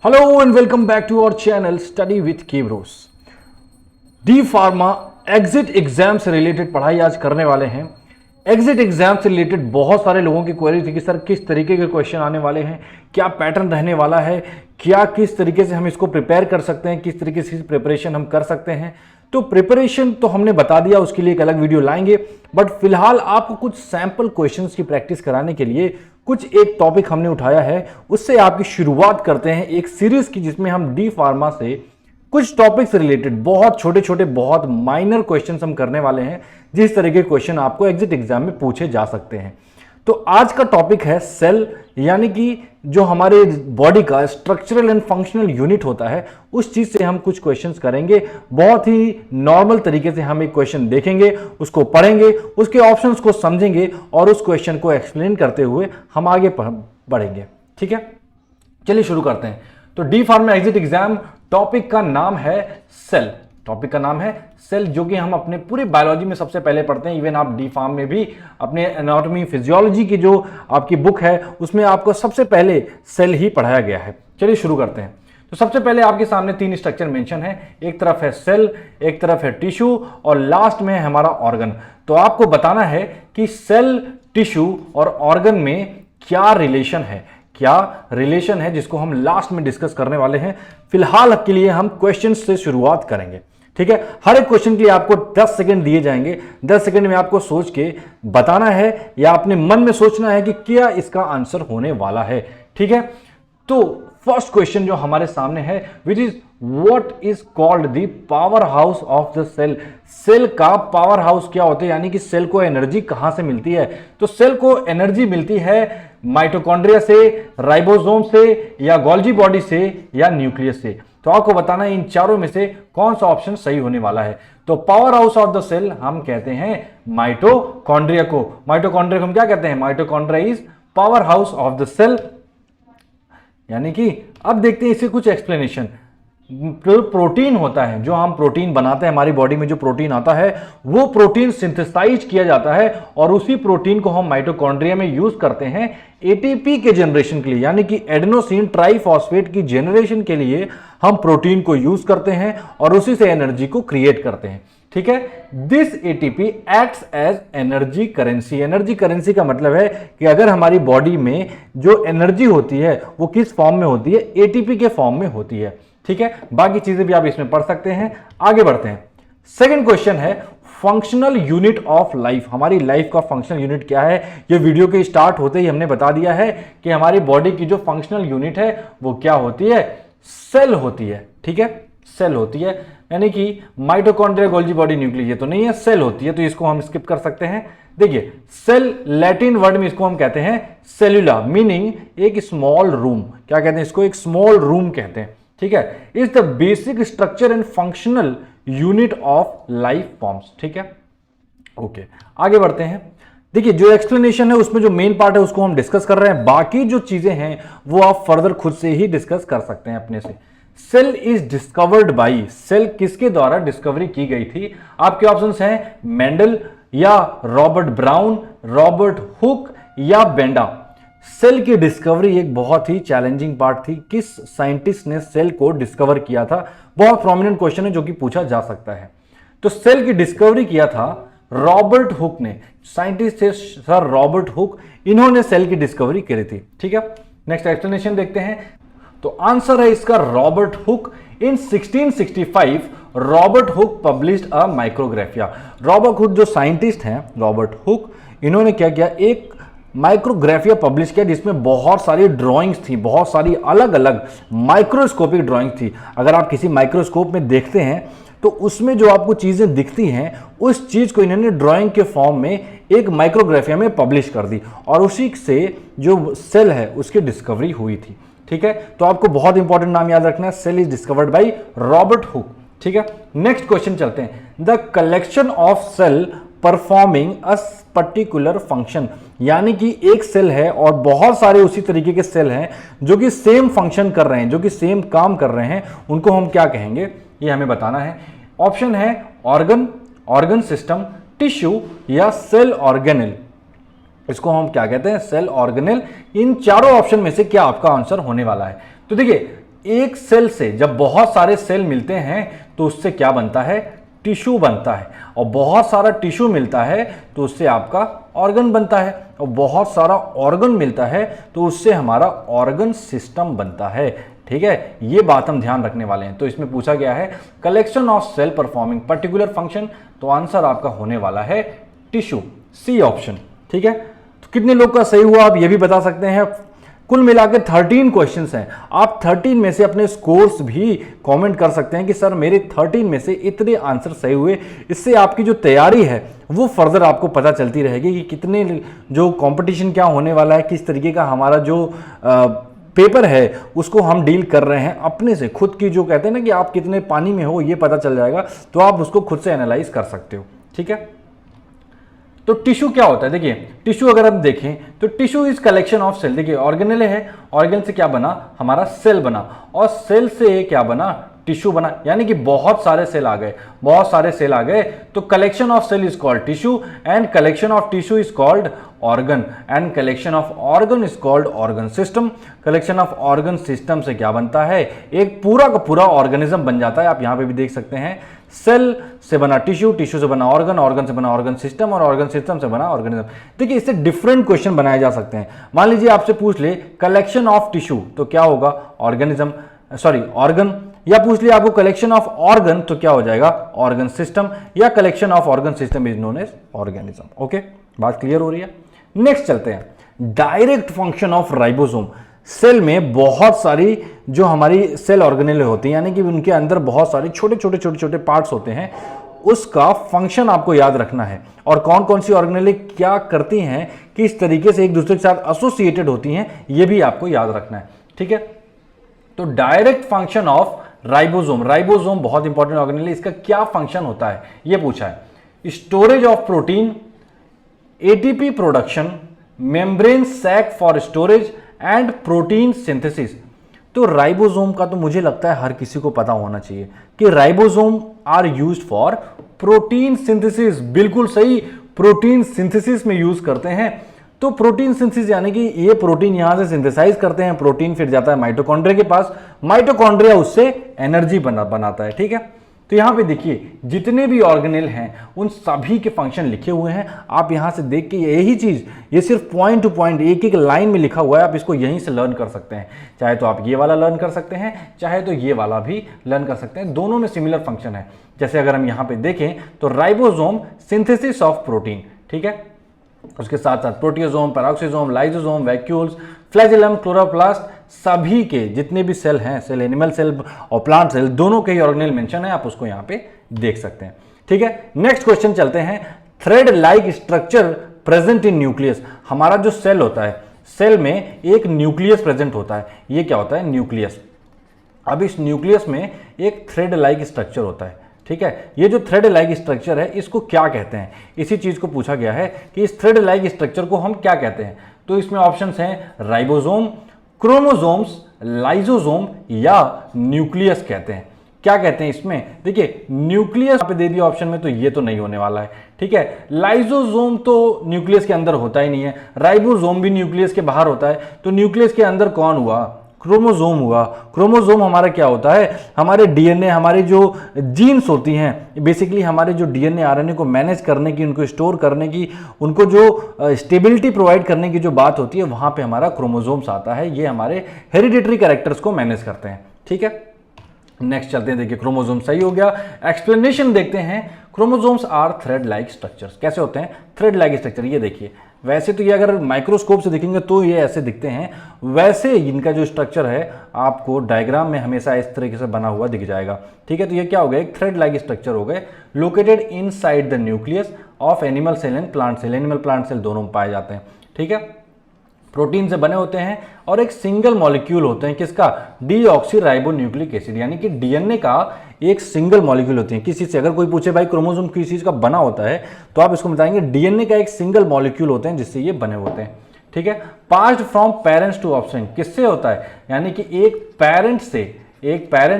Hello and welcome back to our channel study with K bros. D pharma exit exam से related पढ़ाई आज करने वाले हैं। एग्जिट एग्जाम से रिलेटेड बहुत सारे लोगों की क्वेरी थी कि सर किस तरीके के क्वेश्चन आने वाले हैं, क्या पैटर्न रहने वाला है, क्या किस तरीके से हम इसको प्रिपेयर कर सकते हैं, किस तरीके से प्रिपरेशन हम कर सकते हैं। तो प्रिपरेशन तो हमने बता दिया, उसके लिए एक अलग वीडियो लाएंगे, बट फिलहाल आपको कुछ सैंपल क्वेश्चंस की प्रैक्टिस कराने के लिए कुछ एक टॉपिक हमने उठाया है, उससे आपकी शुरुआत करते हैं एक सीरीज की जिसमें हम डी फार्मा से कुछ टॉपिक से रिलेटेड बहुत छोटे छोटे बहुत माइनर क्वेश्चंस हम करने वाले हैं, जिस तरह के क्वेश्चन आपको एग्जिट एग्जाम में पूछे जा सकते हैं। तो आज का टॉपिक है सेल, यानी कि जो हमारे बॉडी का स्ट्रक्चरल एंड फंक्शनल यूनिट होता है, उस चीज से हम कुछ क्वेश्चंस करेंगे। बहुत ही नॉर्मल तरीके से हम एक क्वेश्चन देखेंगे, उसको पढ़ेंगे, उसके ऑप्शंस को समझेंगे और उस क्वेश्चन को एक्सप्लेन करते हुए हम आगे बढ़ेंगे। ठीक है, चलिए शुरू करते हैं। तो D pharma exit exam topic का नाम है सेल। टॉपिक का नाम है सेल, जो कि हम अपने पूरे बायोलॉजी में सबसे पहले पढ़ते हैं। इवन आप डी फार्म में भी अपने एनाटॉमी फिजियोलॉजी की जो आपकी बुक है उसमें आपको सबसे पहले सेल ही पढ़ाया गया है। चलिए शुरू करते हैं। तो सबसे पहले आपके सामने तीन स्ट्रक्चर मेंशन है, एक तरफ है सेल, एक तरफ है टिश्यू और लास्ट में है हमारा ऑर्गन। तो आपको बताना है कि सेल, टिश्यू और ऑर्गन में क्या रिलेशन है, जिसको हम लास्ट में डिस्कस करने वाले हैं। फिलहाल के लिए हम क्वेश्चन से शुरुआत करेंगे। ठीक है, हर एक क्वेश्चन के लिए आपको 10 सेकंड दिए जाएंगे। 10 सेकंड में आपको सोच के बताना है या अपने मन में सोचना है कि क्या इसका आंसर होने वाला है। ठीक है, तो फर्स्ट क्वेश्चन जो हमारे सामने है, which is what is called the power house of the cell. Cell का पावर हाउस क्या होता है, यानी कि सेल को एनर्जी कहां से मिलती है। तो सेल को एनर्जी मिलती है माइटोकॉन्ड्रिया से, राइबोसोम से, या गोल्जी बॉडी से, या न्यूक्लियस से। तो आपको बताना है इन चारों में से कौन सा ऑप्शन सही होने वाला है। तो power house of the cell हम कहते हैं माइटोकॉन्ड्रिया को। माइटोकॉन्ड्रिया को हम क्या कहते हैं, mitochondria is power house of the cell. यानी कि अब देखते हैं इससे कुछ एक्सप्लेनेशन। प्रोटीन होता है, जो हम प्रोटीन बनाते हैं, हमारी बॉडी में जो प्रोटीन आता है वो प्रोटीन सिंथेसाइज किया जाता है और उसी प्रोटीन को हम माइटोकॉन्ड्रिया में यूज करते हैं एटीपी के जनरेशन के लिए, यानी कि एडेनोसिन ट्राइफॉस्फेट की जनरेशन के लिए हम प्रोटीन को यूज करते हैं और उसी से एनर्जी को क्रिएट करते हैं। ठीक है, this ATP acts as energy currency. Energy currency का मतलब है कि अगर हमारी बॉडी में जो एनर्जी होती है वो किस फॉर्म में होती है, एटीपी के फॉर्म में होती है। ठीक है, बाकी चीजें भी आप इसमें पढ़ सकते हैं। आगे बढ़ते हैं। सेकंड क्वेश्चन है फंक्शनल यूनिट ऑफ लाइफ। हमारी लाइफ का फंक्शनल यूनिट क्या है, ये वीडियो के स्टार्ट होते ही हमने बता दिया है कि हमारी बॉडी की जो फंक्शनल यूनिट है वो क्या होती है, सेल होती है। ठीक है, सेल होती है, यानी कि माइटोकॉन्ड्रिया, गोल्जी बॉडी, न्यूक्लियस ये तो नहीं है, सेल होती है, तो इसको हम स्किप कर सकते हैं। देखिए, सेल लैटिन वर्ड में इसको हम कहते हैं सेल्यूला, मीनिंग एक स्मॉल रूम। क्या कहते हैं इसको, एक स्मॉल रूम कहते हैं। ठीक है, is the basic structure and functional unit of life forms. ठीक है, ओके, आगे बढ़ते हैं। देखिए, जो एक्सप्लेनेशन है उसमें जो मेन पार्ट है उसको हम डिस्कस कर रहे हैं, बाकी जो चीजें हैं वो आप फर्दर खुद से ही डिस्कस कर सकते हैं अपने से। Cell is discovered by, cell किसके द्वारा डिस्कवरी की गई थी। आपके ऑप्शंस हैं मेंडल, या रॉबर्ट ब्राउन, रॉबर्ट हुक, या बेंडा। सेल की डिस्कवरी एक बहुत ही चैलेंजिंग पार्ट थी। किस साइंटिस्ट ने सेल को डिस्कवर किया था, बहुत प्रोमिनेंट क्वेश्चन है जो कि पूछा जा सकता है। तो सेल की डिस्कवरी किया था रॉबर्ट हुक ने। साइंटिस्ट थे सर रॉबर्ट हुक, इन्होंने सेल की डिस्कवरी करी थी। ठीक है, नेक्स्ट एक्सप्लेनेशन देखते हैं। तो आंसर है इसका Robert Hooke. In 1665 Robert Hooke published a Micrographia. Robert Hooke जो साइंटिस्ट हैं, रॉबर्ट हुक, इन्होंने क्या किया, एक माइक्रोग्राफिया पब्लिश किया जिसमें बहुत सारी ड्राइंग्स थी, बहुत सारी अलग अलग माइक्रोस्कोपिक ड्राइंग थी। अगर आप किसी माइक्रोस्कोप में देखते हैं तो उसमें जो आपको चीजें दिखती हैं उस चीज को इन्होंने ड्राइंग के फॉर्म में एक माइक्रोग्राफिया में पब्लिश कर दी और उसी से जो सेल है उसकी डिस्कवरी हुई थी। ठीक है, तो आपको बहुत इंपॉर्टेंट नाम याद रखना है, cell is discovered by Robert Hooke. ठीक है, नेक्स्ट क्वेश्चन चलते हैं। The collection of cell performing a particular function, यानी कि एक सेल है और बहुत सारे उसी तरीके के सेल हैं जो कि सेम फंक्शन कर रहे हैं, जो कि सेम काम कर रहे हैं, उनको हम क्या कहेंगे ये हमें बताना है। ऑप्शन है ऑर्गन, ऑर्गन सिस्टम, टिश्यू, या सेल ऑर्गेनेल। इसको हम क्या कहते हैं, सेल ऑर्गेनेल। इन चारों ऑप्शन में से क्या आपका आंसर होने वाला है। तो देखिए, एक सेल से जब बहुत सारे सेल मिलते हैं तो उससे क्या बनता है, टिश्यू बनता है, और बहुत सारा टिश्यू मिलता है तो उससे आपका ऑर्गन बनता है, और बहुत सारा ऑर्गन मिलता है तो उससे हमारा ऑर्गन सिस्टम बनता है। ठीक है, ये बात हम ध्यान रखने वाले हैं। तो इसमें पूछा गया है collection of cell performing particular function, तो आंसर आपका होने वाला है टिश्यू, सी ऑप्शन। ठीक है, तो कितने लोग का सही हुआ आप ये भी बता सकते हैं। कुल मिलाकर 13 क्वेश्चंस हैं। आप 13 में से अपने स्कोर्स भी कमेंट कर सकते हैं कि सर मेरे 13 में से इतने आंसर सही हुए। इससे आपकी जो तैयारी है वो फर्दर आपको पता चलती रहेगी कि कितने जो कंपटीशन क्या होने वाला है, किस तरीके का हमारा जो पेपर है उसको हम डील कर रहे हैं अपने से। खुद की जो कहते हैं ना कि आप कितने पानी में हो ये पता चल जाएगा, तो आप उसको खुद से एनालाइज कर सकते हो। ठीक है, तो टिश्यू क्या होता है, देखिए टिश्यू अगर हम देखें तो tissue is collection of cell. देखिए ऑर्गेनेल है, ऑर्गेन से क्या बना, हमारा सेल बना, और सेल से क्या बना, टिश्यू बना, यानी कि बहुत सारे सेल आ गए, बहुत सारे सेल आ गए, तो collection of cell is called tissue, and collection of tissue is called organ, and collection of organ is called organ system. Collection of organ system से क्या बनता है, एक पूरा का पूरा ऑर्गेनिज्म बन जाता है। आप यहां पे भी देख सकते हैं, सेल से बना टिश्यू, टिश्यू से बना ऑर्गन, ऑर्गन से बना ऑर्गन सिस्टम, और ऑर्गन सिस्टम से बना ऑर्गेनिज्म। देखिए इससे डिफरेंट क्वेश्चन बनाए जा सकते हैं। मान लीजिए आपसे पूछ ले कलेक्शन ऑफ टिश्यू तो क्या होगा, ऑर्गेनिज्म, सॉरी ऑर्गन, या पूछ लिया आपको कलेक्शन ऑफ ऑर्गन तो क्या हो जाएगा, ऑर्गन सिस्टम, या collection of organ system is known as organism. Okay, बात क्लियर हो रही है। नेक्स्ट चलते हैं, direct function of ribosome. Cell में बहुत सारी जो हमारी सेल ऑर्गेनेल होती हैं, यानी कि उनके अंदर बहुत सारे छोटे छोटे छोटे छोटे पार्ट्स होते हैं, उसका फंक्शन आपको याद रखना है, और कौन कौन सी ऑर्गेनेल क्या करती हैं, किस तरीके से एक दूसरे के साथ एसोसिएटेड होती हैं, ये भी आपको याद रखना है। ठीक है, तो direct function of ribosome, ribosome बहुत इंपॉर्टेंट ऑर्गेनेल है, इसका क्या फंक्शन होता है ये पूछा है। Storage of protein, ATP production, membrane sac for storage, and protein synthesis. तो राइबोसोम का तो मुझे लगता है हर किसी को पता होना चाहिए कि ribosome are used for protein synthesis. बिल्कुल सही, प्रोटीन सिंथेसिस में यूज करते हैं। तो प्रोटीन सिंथेसिस यानी कि ये प्रोटीन यहां से सिंथेसाइज करते हैं, प्रोटीन फिर जाता है माइटोकॉन्ड्रिया के पास, माइटोकॉन्ड्रिया उससे एनर्जी बनाता है। ठीक है, तो यहां पे देखिए जितने भी ऑर्गेनेल हैं उन सभी के फंक्शन लिखे हुए हैं। आप यहां से देख के यही चीज, ये सिर्फ पॉइंट टू पॉइंट एक एक लाइन में लिखा हुआ है, आप इसको यहीं से लर्न कर सकते हैं। चाहे तो आप ये वाला लर्न कर सकते हैं, चाहे तो ये वाला भी लर्न कर सकते हैं, दोनों में सिमिलर फंक्शन है। जैसे अगर हम यहां पे देखें तो राइबोसोम सिंथेसिस ऑफ प्रोटीन, ठीक है, उसके साथ साथ प्रोटियोसोम, पैराक्सिसोम, लाइसोसोम, वैक्यूल्स, फ्लैजेलम, क्लोरोप्लास्ट, सभी के जितने भी सेल हैं, सेल एनिमल सेल और प्लांट सेल, दोनों के ही ऑर्गेनेल मेंशन है, आप उसको यहां पे देख सकते हैं। ठीक है, नेक्स्ट क्वेश्चन चलते हैं। Thread like structure present in nucleus. हमारा जो सेल होता है, सेल में एक न्यूक्लियस प्रेजेंट होता है, ये क्या होता है, न्यूक्लियस। अब इस न्यूक्लियस में एक थ्रेड लाइक स्ट्रक्चर होता है। ठीक है, ये जो थ्रेड लाइक स्ट्रक्चर है इसको क्या कहते हैं, इसी चीज को पूछा गया है कि इस थ्रेड लाइक स्ट्रक्चर को हम क्या कहते हैं। तो इसमें ऑप्शंस हैं राइबोसोम, क्रोमोसोम्स, लाइसोसोम या न्यूक्लियस कहते हैं। क्या कहते हैं इसमें, देखिए न्यूक्लियस पे दे दिया ऑप्शन में, तो ये तो नहीं होने वाला है। ठीक है, लाइसोसोम तो न्यूक्लियस के अंदर होता ही नहीं है, राइबोसोम भी न्यूक्लियस के बाहर होता है, तो न्यूक्लियस के अंदर कौन हुआ, क्रोमोसोम हुआ। क्रोमोसोम हमारा क्या होता है, हमारे डीएनए, हमारी जो जीन्स होती हैं, बेसिकली हमारे जो डीएनए आरएनए को मैनेज करने की, उनको स्टोर करने की, उनको जो स्टेबिलिटी प्रोवाइड करने की जो बात होती है, वहां पे हमारा क्रोमोसोम्स आता है। ये हमारे हेरिडिटरी कैरेक्टर्स को मैनेज करते हैं। ठीक है, नेक्स्ट चलते हैं। देखिए क्रोमोसोम सही हो गया, एक्सप्लेनेशन देखते हैं। Chromosomes are thread like structures. कैसे होते हैं थ्रेड लाइक स्ट्रक्चर, ये देखिए, वैसे तो ये अगर माइक्रोस्कोप से देखेंगे तो ये ऐसे दिखते हैं, वैसे इनका जो स्ट्रक्चर है आपको डायग्राम में हमेशा इस तरीके से बना हुआ दिख जाएगा। ठीक है, तो ये क्या हो गया, एक थ्रेड लाइक स्ट्रक्चर हो गए, located inside the nucleus of animal cell and plant cell. Animal plant cell दोनों में पाए जाते हैं। ठीक है, प्रोटीन से बने होते हैं और एक सिंगल मॉलिक्यूल होते हैं, किसका, डीऑक्सीराइबोन्यूक्लिक एसिड, यानी कि डीएनए का एक सिंगल मॉलिक्यूल होती है। किसी से अगर कोई पूछे भाई क्रोमोसोम किस चीज का बना होता है, तो आप इसको बताएंगे डीएनए का एक सिंगल मॉलिक्यूल होते हैं जिससे ये बने होते हैं। ठीक है, passed from parents to offspring, किससे होता है, यानी कि एक पेरेंट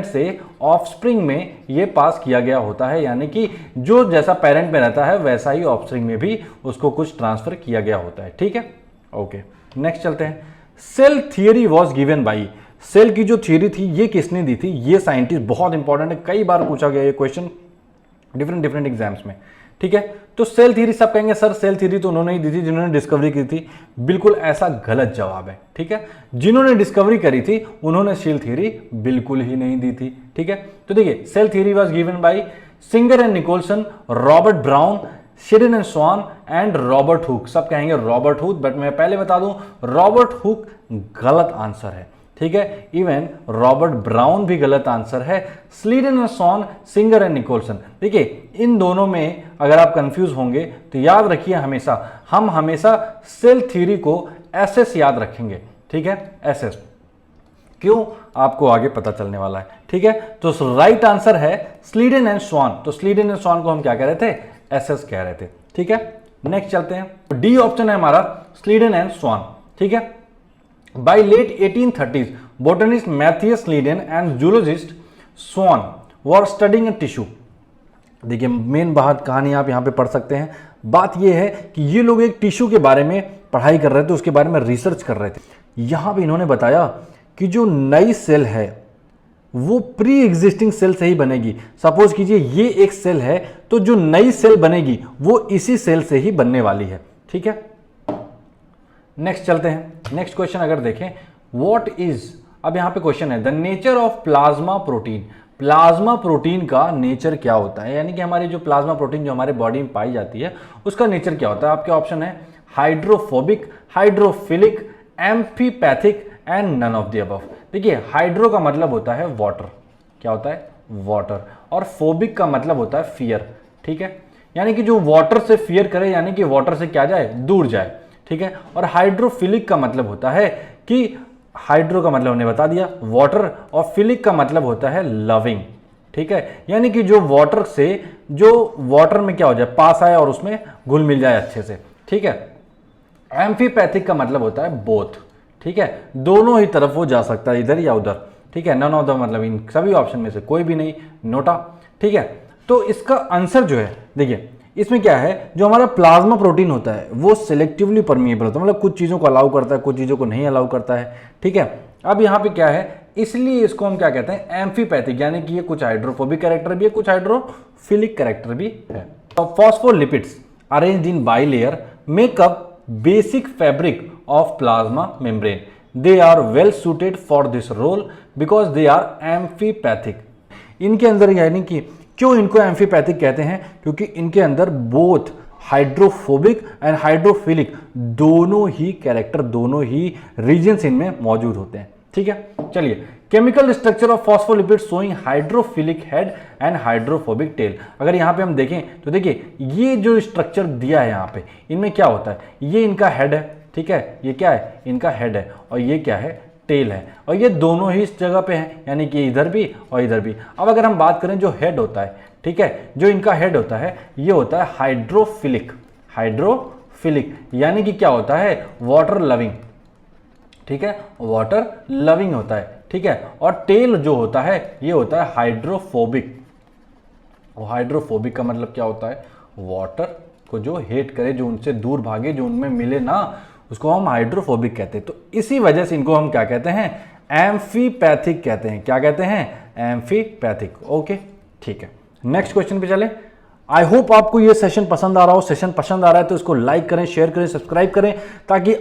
से ऑफस्प्रिंग में ये पास किया गया होता है, यानी कि जो जैसा पेरेंट में रहता है वैसा ही ऑफस्प्रिंग में भी उसको कुछ ट्रांसफर किया गया होता है। ठीक है, ओके, नेक्स्ट चलते हैं। Cell theory was given by, cell की जो थ्योरी थी ये किसने दी थी, ये साइंटिस्ट, बहुत इंपॉर्टेंट है, कई बार पूछा गया ये क्वेश्चन डिफरेंट एग्जाम्स में, ठीक है। तो सेल थ्योरी, सब कहेंगे सर सेल थ्योरी तो उन्होंने ही दी थी जिन्होंने डिस्कवरी की थी, बिल्कुल ऐसा गलत जवाब है, ठीक है। जिन्होंने डिस्कवरी करी थी उन्होंने सेल थ्योरी बिल्कुल ही नहीं दी थी, ठीक है। तो देखिए cell theory was given by Singer and Nicolson, Robert Brown, Sherin and Schwann and Robert Hooke. सब कहेंगे रॉबर्ट हुक, बट मैं पहले बता दूं रॉबर्ट हुक गलत आंसर है, ठीक है। इवन रॉबर्ट ब्राउन भी गलत आंसर है, Schleiden and Schwann, Singer and Nicolson. देखिए इन दोनों में अगर आप कंफ्यूज होंगे तो याद रखिए हमेशा, हम हमेशा सेल थ्योरी को एसएस याद रखेंगे, ठीक है, एसएस। क्यों, आपको आगे पता चलने वाला है, ठीक है। तो राइट आंसर है स्लीडन एंड स्वान। तो स्लीडन एंड स्वान को हम क्या कह रहे थे, एसएस कह रहे थे, ठीक है। नेक्स्ट चलते हैं, डी ऑप्शन है हमारा स्लीडन एंड स्वान, ठीक है। By late 1830s botanist Matthias Schleiden and zoologist Schwann were studying tissue. देखिए मेन बात कहानी आप यहां पे पढ़ सकते हैं। बात यह है कि ये लोग एक टिश्यू के बारे में पढ़ाई कर रहे थे, उसके बारे में रिसर्च कर रहे थे। यहां पे इन्होंने बताया कि जो नई सेल है वो प्री एग्जिस्टिंग सेल से ही बनेगी। सपोज कीजिए ये एक सेल है, तो जो नई सेल बनेगी वो इसी सेल से ही बनने वाली है, ठीक है। नेक्स्ट चलते हैं, नेक्स्ट क्वेश्चन अगर देखें, व्हाट इज, अब यहां पे क्वेश्चन है the nature of plasma protein. Plasma protein का नेचर क्या होता है, यानी कि हमारी जो प्लाज्मा प्रोटीन जो हमारे बॉडी में पाई जाती है उसका नेचर क्या होता है। आपके ऑप्शन है hydrophobic, hydrophilic, amphipathic and none of the above. देखिए हाइड्रो का मतलब होता है वाटर, क्या होता है, वाटर, और फोबिक का मतलब होता है फियर, ठीक है, यानी कि जो वाटर से फियर करे, यानी कि वाटर से क्या जाए, दूर जाए, ठीक है। और हाइड्रोफिलिक का मतलब होता है कि, हाइड्रो का मतलब हमने बता दिया वाटर, और फिलिक का मतलब होता है लविंग, ठीक है, यानी कि जो वाटर से, जो वाटर में क्या हो जाए, पास आए और उसमें घुल मिल जाए अच्छे से, ठीक है। एम्फीपैथिक का मतलब होता है बोथ, ठीक है, दोनों ही तरफ वो जा सकता है, इधर या उधर, ठीक है। नन ऑफ द मतलब इन सभी ऑप्शन में से कोई भी नहीं, नोटा, ठीक है। तो इसका आंसर जो है, देखिए इसमें क्या है, जो हमारा प्लाज्मा प्रोटीन होता है वो सिलेक्टिवली परमिएबल होता है, मतलब कुछ चीज़ों को अलाउ करता है, कुछ चीज़ों को नहीं अलाउ करता है, ठीक है। अब यहाँ पे क्या है, इसलिए इसको हम क्या कहते हैं, एम्फीपैथिक, यानी कि ये कुछ हाइड्रोफोबिक कैरेक्टर भी है, कुछ हाइड्रोफिलिक कैरेक्टर भी है। तो phospholipids arranged in bilayer make up basic fabric of plasma membrane. They are well suited for this role because they are amphipathic. इनके अंदर, यानी कि क्यों इनको एम्फीपैथिक कहते हैं, क्योंकि इनके अंदर बोथ हाइड्रोफोबिक एंड हाइड्रोफिलिक दोनों ही कैरेक्टर, दोनों ही रीजन्स इनमें मौजूद होते हैं, ठीक है। चलिए, chemical structure of phospholipid showing hydrophilic head and hydrophobic tell. अगर यहाँ पे हम देखें तो देखिए ये जो स्ट्रक्चर दिया है यहाँ पे, इनमें क्या होता है, ये इनका हेड है, ठीक है, ये क्या है, इनका हेड है, और ये क्या है, टेल है, और ये दोनों ही इस जगह पे हैं, यानी कि इधर भी और इधर भी। अब अगर हम बात करें जो हेड होता है, ठीक है, जो इनका हेड होता है ये होता है हाइड्रोफिलिक, हाइड्रोफिलिक यानी कि क्या होता है, वाटर लविंग, ठीक है, वाटर लविंग होता है, ठीक है। और टेल जो होता है ये होता है हाइड्रोफोबिक। और हाइड्रोफोबिक का मतलब क्या होता है, वाटर को जो हेट करे, जो उनसे दूर भागे, जो उनमें मिले ना, उसको हम हाइड्रोफोबिक कहते हैं। तो इसी वजह से इनको हम क्या कहते हैं, एम्फीपैथिक कहते हैं। क्या कहते हैं, एम्फीपैथिक। ओके, ठीक है, नेक्स्ट क्वेश्चन पे चलें। आई होप आपको ये सेशन पसंद आ रहा हो। सेशन पसंद आ रहा है तो इसको लाइक करें, शेयर करें, सब्सक्राइब करें, ताकि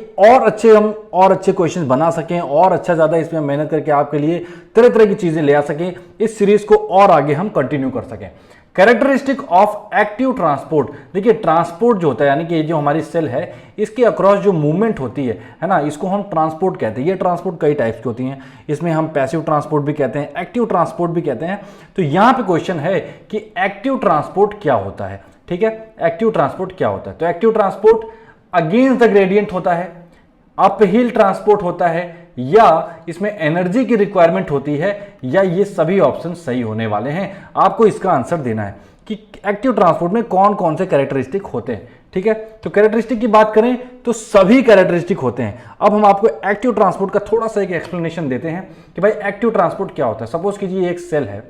हम और अच्छे क्वेश्चन बना सकें, और अच्छा ज़्यादा इसमें मेहनत करके आपके लिए तरह तरह की चीज़ें ले आ सकें, इस सीरीज को और आगे हम कंटिन्यू कर सकें। Characteristic of active transport. देखिए ट्रांसपोर्ट जो होता है, यानी कि ये जो हमारी सेल है इसके अक्रॉस जो मूवमेंट होती है ना, इसको हम ट्रांसपोर्ट कहते हैं। ये ट्रांसपोर्ट कई टाइप्स की होती हैं, इसमें हम पैसिव ट्रांसपोर्ट भी कहते हैं, एक्टिव ट्रांसपोर्ट भी कहते हैं। तो यहाँ पे क्वेश्चन है कि एक्टिव ट्रांसपोर्ट क्या होता है, ठीक है, एक्टिव ट्रांसपोर्ट क्या होता है। तो active transport against the gradient होता है, अपहिल ट्रांसपोर्ट होता है, या इसमें एनर्जी की रिक्वायरमेंट होती है, या ये सभी ऑप्शन सही होने वाले हैं। आपको इसका आंसर देना है कि एक्टिव ट्रांसपोर्ट में कौन कौन से कैरेक्टरिस्टिक होते हैं, ठीक है। तो कैरेक्टरिस्टिक की बात करें तो सभी कैरेक्टरिस्टिक होते हैं। अब हम आपको एक्टिव ट्रांसपोर्ट का थोड़ा सा एक एक्सप्लेनेशन देते हैं कि भाई एक्टिव ट्रांसपोर्ट क्या होता है। सपोज कीजिए एक सेल है,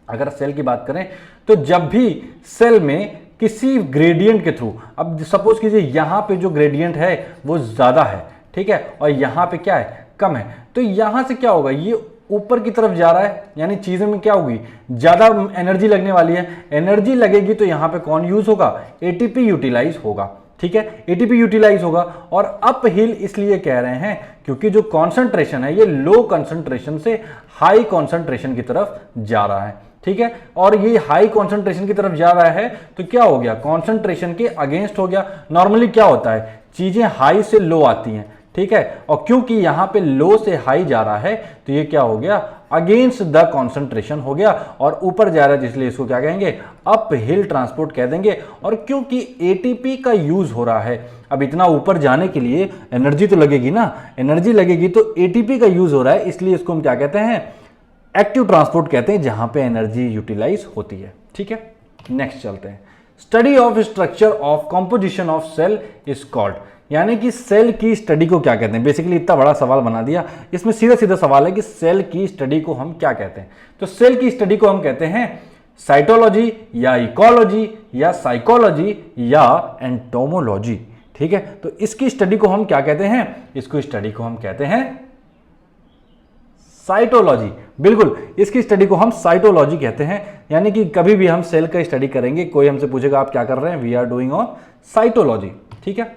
अगर सेल की बात करें तो जब भी सेल में किसी ग्रेडियंट के थ्रू, अब सपोज कीजिए यहां पे जो ग्रेडियंट है वो ज्यादा है, ठीक है, और यहां पे क्या है, कम है। तो यहां से क्या होगा, ये ऊपर की तरफ जा रहा है, यानी चीजें में क्या होगी, ज्यादा एनर्जी लगने वाली है। एनर्जी लगेगी तो यहां पे कौन यूज होगा, एटीपी यूटिलाइज होगा। ठीक है, एटीपी यूटिलाइज होगा। और अप हिल इसलिए कह रहे हैं क्योंकि जो कॉन्सेंट्रेशन है ये लो कॉन्सेंट्रेशन से हाई कॉन्सेंट्रेशन की तरफ जा रहा है। ठीक है, और ये हाई कॉन्सेंट्रेशन की तरफ जा रहा है तो क्या हो गया, कॉन्सेंट्रेशन के अगेंस्ट हो गया। नॉर्मली क्या होता है, चीजें हाई से लो आती हैं। ठीक है, और क्योंकि यहां पे लो से हाई जा रहा है तो ये क्या हो गया, अगेंस्ट द कॉन्सेंट्रेशन हो गया, और ऊपर जा रहा है इसलिए इसको क्या कहेंगे, अप हिल ट्रांसपोर्ट कह देंगे। और क्योंकि एटीपी का यूज हो रहा है, अब इतना ऊपर जाने के लिए एनर्जी तो लगेगी ना, एनर्जी लगेगी तो एटीपी का यूज हो रहा है, इसलिए इसको हम क्या कहते हैं, एक्टिव ट्रांसपोर्ट कहते हैं, जहां पे एनर्जी यूटिलाइज होती है। ठीक है, नेक्स्ट चलते हैं। Study of structure of composition of cell is called, यानी कि सेल की स्टडी को क्या कहते हैं। बेसिकली इतना बड़ा सवाल बना दिया, इसमें सीधा सीधा सवाल है कि सेल की स्टडी को हम क्या कहते हैं। तो सेल की स्टडी को हम कहते हैं साइटोलॉजी या इकोलॉजी या साइकोलॉजी या एंटोमोलॉजी। ठीक है, तो इसकी स्टडी को हम क्या कहते हैं, इसको स्टडी को हम कहते हैं साइटोलॉजी। बिल्कुल, इसकी स्टडी को हम साइटोलॉजी कहते हैं। यानी कि कभी भी हम सेल का स्टडी करेंगे, कोई हमसे पूछेगा आप क्या कर रहे हैं, we are doing on cytology. ठीक है,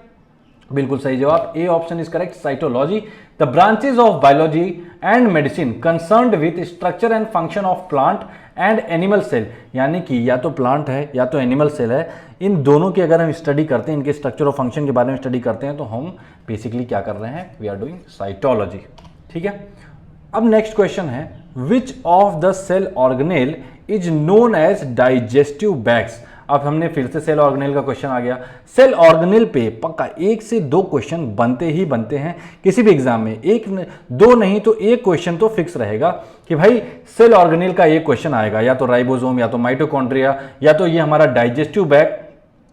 बिल्कुल सही जवाब, A option is correct, cytology. The branches of biology and medicine concerned with structure and function of plant and animal cell, यानी कि या तो प्लांट है या तो एनिमल सेल है, इन दोनों की अगर हम स्टडी करते हैं, इनके स्ट्रक्चर और फंक्शन के बारे में स्टडी करते हैं, तो हम बेसिकली क्या कर रहे हैं, वी आर डूइंग साइटोलॉजी। ठीक है, अब नेक्स्ट क्वेश्चन है, which of the cell organelle is known as digestive bags. अब हमने फिर से सेल ऑर्गेनेल का क्वेश्चन आ गया। सेल ऑर्गेनेल पे पक्का 1 से 2 क्वेश्चन बनते ही बनते हैं किसी भी एग्जाम में, 1-2 नहीं तो 1 क्वेश्चन तो फिक्स रहेगा कि भाई सेल ऑर्गेनेल का एक क्वेश्चन आएगा, या तो राइबोसोम या तो माइटोकॉन्ड्रिया या तो ये हमारा डाइजेस्टिव बैग।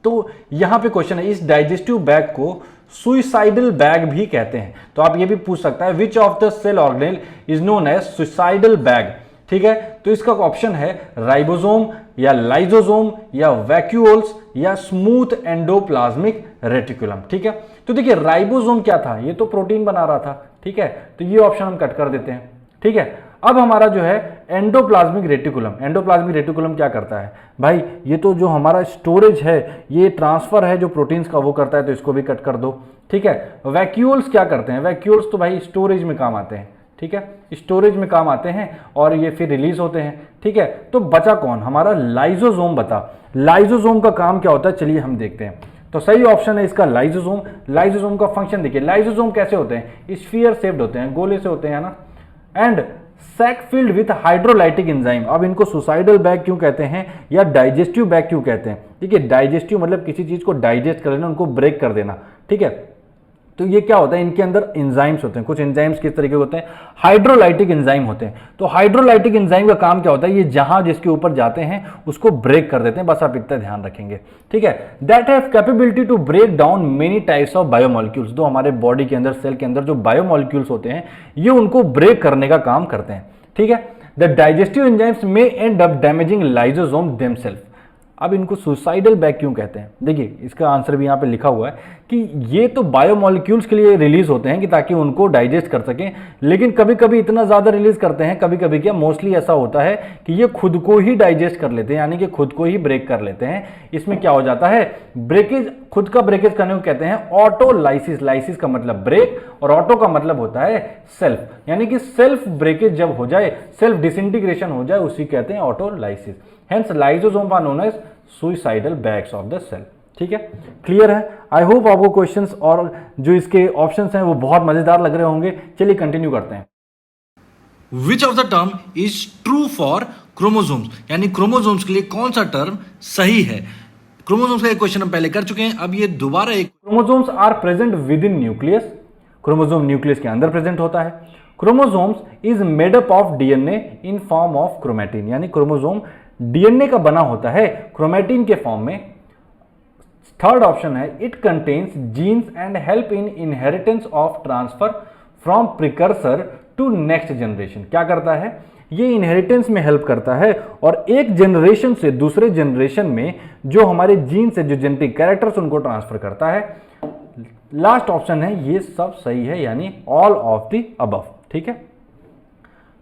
तो यहां पे क्वेश्चन है, इस डाइजेस्टिव बैग को सुइसाइडल बैग भी कहते हैं। तो आप ये भी पूछ सकता है, which of the cell organelle is known as suicidal bag. ठीक है, तो इसका ऑप्शन है राइबोसोम या लाइजोसोम या वैक्यूल्स या स्मूथ एंडोप्लाज्मिक रेटिकुलम। ठीक है, तो देखिए राइबोसोम क्या था, ये तो प्रोटीन बना रहा था। ठीक है, तो ये ऑप्शन हम कट कर देते हैं। ठीक है, अब हमारा जो है एंडोप्लाज्मिक रेटिकुलम, एंडोप्लाज्मिक रेटिकुलम क्या करता है भाई, ये तो जो हमारा स्टोरेज है, ये ट्रांसफर है जो प्रोटीन्स का वो करता है, तो इसको भी कट कर दो। ठीक है, वैक्यूल्स क्या करते हैं, वैक्यूल्स तो भाई स्टोरेज में काम आते हैं। ठीक है, स्टोरेज में काम आते हैं और ये फिर रिलीज होते हैं। ठीक है, तो बचा कौन, हमारा लाइजोसोम। बता लाइजोसोम का काम क्या होता है, चलिए हम देखते हैं। तो सही ऑप्शन है इसका लाइजोसोम। लाइजोसोम का फंक्शन देखिए, लाइजोसोम कैसे होते हैं, स्फीयर शेप्ड होते हैं, गोले से होते हैं ना, and sac filled with hydrolytic enzyme. अब इनको सुसाइडल बैग क्यों कहते हैं या डाइजेस्टिव बैग क्यों कहते हैं, ठीक है, डाइजेस्टिव मतलब किसी चीज को डाइजेस्ट कर लेना, उनको ब्रेक कर देना। ठीक है, तो ये क्या होता है, इनके अंदर एंजाइम्स होते हैं, कुछ एंजाइम्स किस तरीके के होते हैं, हाइड्रोलाइटिक एंजाइम होते हैं। तो हाइड्रोलाइटिक एंजाइम का काम क्या होता है, ये जहां जिसके ऊपर जाते हैं उसको ब्रेक कर देते हैं, बस आप इतना ध्यान रखेंगे। ठीक है, that have capability to break down many types of biomolecules. तो हमारे बॉडी के अंदर, सेल के अंदर जो बायोमोलिक्यूल्स होते हैं, ये उनको ब्रेक करने का काम करते हैं। ठीक है, द डाइजेस्टिव एंजाइम्स में end up damaging lysosome themselves. अब इनको सुसाइडल बैग क्यों कहते हैं, देखिए इसका आंसर भी यहाँ पे लिखा हुआ है कि ये तो बायोमोलिक्यूल्स के लिए रिलीज होते हैं कि ताकि उनको डाइजेस्ट कर सकें, लेकिन कभी कभी इतना ज़्यादा रिलीज करते हैं, कभी कभी क्या मोस्टली ऐसा होता है कि ये खुद को ही डाइजेस्ट कर लेते हैं, यानी कि खुद को ही ब्रेक कर लेते हैं। इसमें क्या हो जाता है, ब्रेकेज, खुद का ब्रेकेज करने को कहते हैं ऑटोलाइसिस। लाइसिस का मतलब ब्रेक और ऑटो का मतलब होता है सेल्फ, यानी कि सेल्फ ब्रेकेज जब हो जाए, सेल्फ डिसइंटीग्रेशन हो जाए, उसी कहते हैं autolysis. Hence lysosome are known as suicidal bags of the cell. ठीक है, क्लियर है। आई होप आपको क्वेश्चंस और जो इसके ऑप्शंस हैं वो बहुत मजेदार लग रहे होंगे। चलिए कंटिन्यू करते हैं। विच of the term is true for chromosomes, यानी क्रोमोसोम्स के लिए कौन सा टर्म सही है। क्रोमोसोम्स का एक क्वेश्चन हम पहले कर चुके हैं, अब ये दोबारा एक। Chromosomes are present within nucleus. Chromosome nucleus के अंदर प्रेजेंट होता है। Chromosomes is made up of DNA in form of chromatin, यानी क्रोमोसोम डीएनए का बना होता है क्रोमैटिन के फॉर्म में। थर्ड ऑप्शन है, it contains genes and help in inheritance of transfer from precursor to next generation. क्या करता है, ये इनहेरिटेंस में हेल्प करता है और एक जनरेशन से दूसरे जनरेशन में जो हमारे जीन्स है, जो जेनेटिक कैरेक्टर्स, उनको ट्रांसफर करता है। लास्ट ऑप्शन है ये सब सही है, यानी ऑल ऑफ द अबव। ठीक है,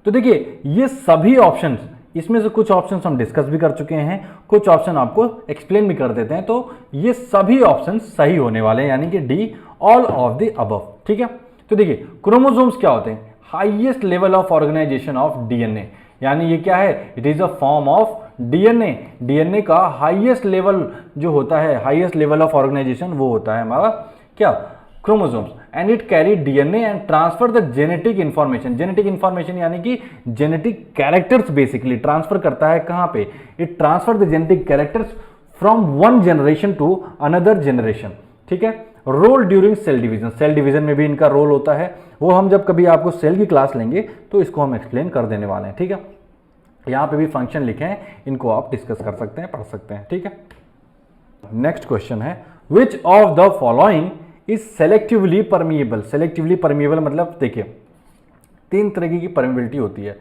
तो देखिए ये सभी ऑप्शंस, इसमें से कुछ ऑप्शंस हम डिस्कस भी कर चुके हैं, कुछ ऑप्शन आपको एक्सप्लेन भी कर देते हैं, तो ये सभी ऑप्शन सही होने वाले हैं, यानी कि D all of the above. ठीक है, तो देखिए क्रोमोसोम्स क्या होते हैं? Highest level of organization of DNA, यानी ये क्या है? It is a form of DNA. DNA का हाईएस्ट लेवल जो होता है, हाईएस्ट लेवल ऑफ ऑर्गेनाइजेशन, वो होता है हमारा क्या? Chromosomes. And it carry DNA and transfer the genetic information. Genetic information यानी कि जेनेटिक कैरेक्टर्स बेसिकली ट्रांसफर करता है कहां पे? It transfer the genetic characters from one generation to another generation. ठीक है, role during cell division, cell division में भी इनका रोल होता है, वो हम जब कभी आपको सेल की क्लास लेंगे तो इसको हम एक्सप्लेन कर देने वाले हैं। ठीक है, यहां पे भी फंक्शन लिखे हैं, इनको आप डिस्कस कर सकते हैं, पढ़ सकते हैं। ठीक है, नेक्स्ट क्वेश्चन है which of the following is selectively permeable. Selectively permeable मतलब देखिए तीन तरीके की परमिएबिलिटी होती है।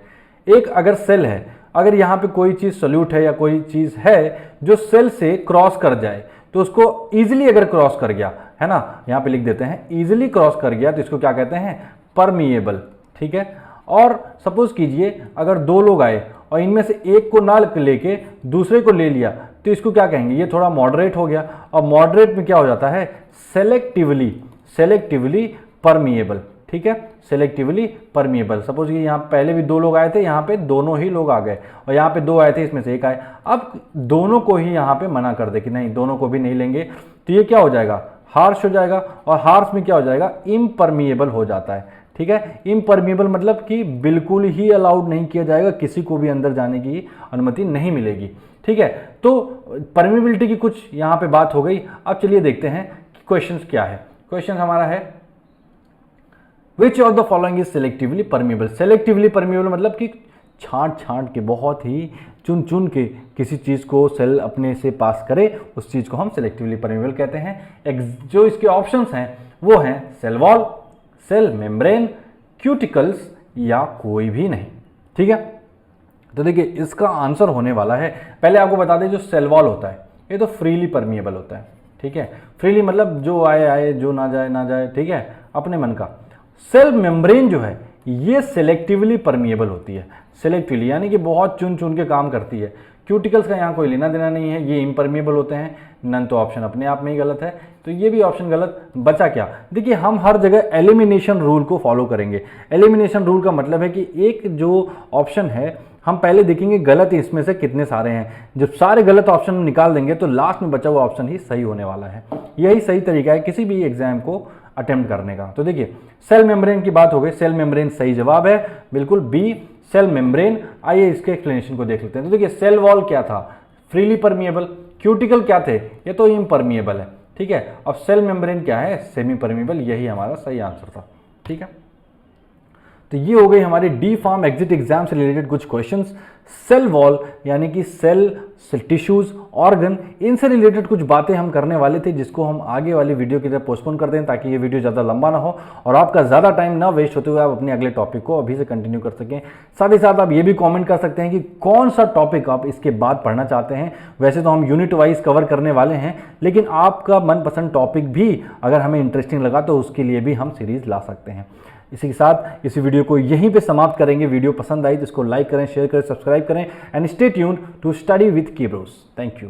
एक, अगर सेल है, अगर यहां पे कोई चीज सोल्यूट है या कोई चीज है जो सेल से क्रॉस कर जाए, तो उसको इजीली अगर क्रॉस कर गया है ना, यहां पे लिख देते हैं इजीली क्रॉस कर गया, तो इसको क्या कहते हैं? परमिएबल। ठीक है, और सपोज कीजिए अगर दो लोग आए और इनमें से एक को ना लेके दूसरे को ले लिया, तो इसको क्या कहेंगे? ये थोड़ा मॉडरेट हो गया, और मॉडरेट में क्या हो जाता है? Selectively permeable. ठीक है, सेलेक्टिवली परमिएबल। सपोज कि यहाँ पहले भी दो लोग आए थे, यहाँ पे दोनों ही लोग आ गए, और यहाँ पे दो आए थे, इसमें से एक आए, अब दोनों को ही यहाँ पे मना कर दे कि नहीं, दोनों को भी नहीं लेंगे, तो ये क्या हो जाएगा? हार्श हो जाएगा, और हार्श में क्या हो जाएगा? इम्परमिएबल हो जाता है। ठीक है, इम्परमिएबल मतलब कि बिल्कुल ही अलाउड नहीं किया जाएगा, किसी को भी अंदर जाने की अनुमति नहीं मिलेगी। ठीक है, तो परमिएबिलिटी की कुछ यहाँ पे बात हो गई। अब चलिए देखते हैं कि क्वेश्चन क्या है। क्वेश्चन हमारा है which of the following is selectively permeable. Selectively permeable मतलब कि छांट के, बहुत ही चुन चुन के किसी चीज़ को सेल अपने से पास करे, उस चीज़ को हम सेलेक्टिवली परमिएबल कहते हैं। जो इसके ऑप्शंस हैं वो हैं cell wall, cell membrane, cuticles या कोई भी नहीं। ठीक है, तो देखिए इसका आंसर होने वाला है, पहले आपको बता दें जो सेल वॉल होता है ये तो फ्रीली परमिएबल होता है। ठीक है, फ्रीली मतलब जो आए आए, जो ना जाए ना जाए। ठीक है, अपने मन का। सेल मेम्ब्रेन जो है ये सेलेक्टिवली परमिएबल होती है, सेलेक्टिवली यानी कि बहुत चुन चुन के काम करती है। क्यूटिकल्स का यहाँ कोई लेना देना नहीं है, ये इम्परमिएबल होते हैं। नन तो ऑप्शन अपने आप में ही गलत है, तो ये भी ऑप्शन गलत। बचा क्या? देखिए हम हर जगह एलिमिनेशन रूल को फॉलो करेंगे। एलिमिनेशन रूल का मतलब है कि एक जो ऑप्शन है हम पहले देखेंगे गलत इसमें से कितने सारे हैं, जब सारे गलत ऑप्शन निकाल देंगे तो लास्ट में बचा हुआ ऑप्शन ही सही होने वाला है। यही सही तरीका है किसी भी एग्जाम को अटेम्प्ट करने का। तो देखिए सेल मेम्ब्रेन की बात हो गई, सेल मेम्ब्रेन सही जवाब है, बिल्कुल बी सेल मेम्ब्रेन। आइए इसके एक्सप्लेनेशन को देख लेते हैं। तो देखिए सेल वॉल क्या था? Freely permeable. क्यूटिकल क्या थे? ये तो इम्परमिएबल है। ठीक है, अब सेल मेम्ब्रेन क्या है? Semi permeable. यही हमारा सही आंसर था। ठीक है, तो ये हो गई हमारी डी फार्म एग्जिट एग्जाम से रिलेटेड कुछ क्वेश्चंस। सेल वॉल यानी कि सेल टिश्यूज, ऑर्गन, इनसे रिलेटेड कुछ बातें हम करने वाले थे, जिसको हम आगे वाली वीडियो की तरफ पोस्टपोन कर दें ताकि ये वीडियो ज़्यादा लंबा ना हो और आपका ज़्यादा टाइम ना वेस्ट होते हुए आप अपने अगले टॉपिक को अभी से कंटिन्यू कर सकें। साथ ही साथ आप ये भी कमेंट कर सकते हैं कि कौन सा टॉपिक आप इसके बाद पढ़ना चाहते हैं। वैसे तो हम यूनिट वाइज कवर करने वाले हैं, लेकिन आपका मनपसंद टॉपिक भी अगर हमें इंटरेस्टिंग लगा तो उसके लिए भी हम सीरीज ला सकते हैं। इसी के साथ इस वीडियो को यहीं पे समाप्त करेंगे। वीडियो पसंद आई तो इसको लाइक करें, शेयर करें, सब्सक्राइब करें and stay tuned to study with key bros. Thank you.